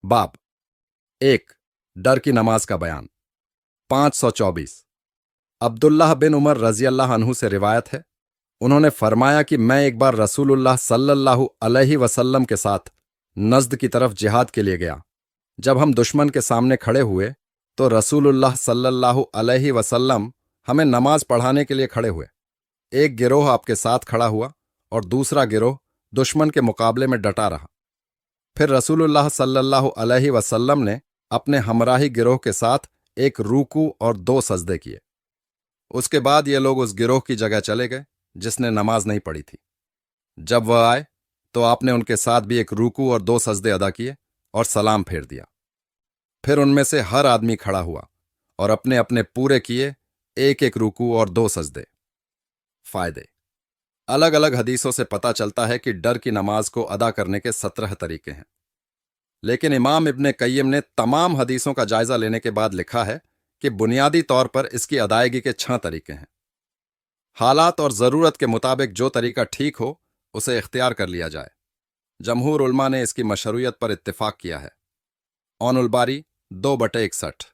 बाब 1 डर की नमाज का बयान 524 अब्दुल्लाह बिन उमर रजी अल्लाह अन्हु से रिवायत है, उन्होंने फरमाया कि मैं एक बार रसूलुल्लाह सल्लल्लाहु अलैहि वसल्लम के साथ नज़द की तरफ जिहाद के लिए गया। जब हम दुश्मन के सामने खड़े हुए तो रसूलुल्लाह सल्लल्लाहु अलैहि वसल्लम हमें नमाज पढ़ाने के लिए खड़े हुए। एक गिरोह आपके साथ खड़ा हुआ और दूसरा गिरोह दुश्मन के मुकाबले में डटा रहा। फिर रसूलुल्लाह सल्लल्लाहु अलैहि वसल्लम ने अपने हमराही गिरोह के साथ एक रूकू और 2 सजदे किए। उसके बाद ये लोग उस गिरोह की जगह चले गए जिसने नमाज नहीं पढ़ी थी। जब वह आए तो आपने उनके साथ भी एक रूकू और 2 सजदे अदा किए और सलाम फेर दिया। फिर उनमें से हर आदमी खड़ा हुआ और अपने अपने पूरे किए एक एक रूकू और 2 सजदे। फायदे अलग अलग हदीसों से पता चलता है कि डर की नमाज को अदा करने के 17 तरीके हैं, लेकिन इमाम इब्ने कय्यम ने तमाम हदीसों का जायजा लेने के बाद लिखा है कि बुनियादी तौर पर इसकी अदायगी के 6 तरीके हैं। हालात और ज़रूरत के मुताबिक जो तरीका ठीक हो उसे इख्तियार कर लिया जाए। जमहूर उलमा ने इसकी मशरूयत पर इत्तिफाक किया है। औनुल बारी 2/61।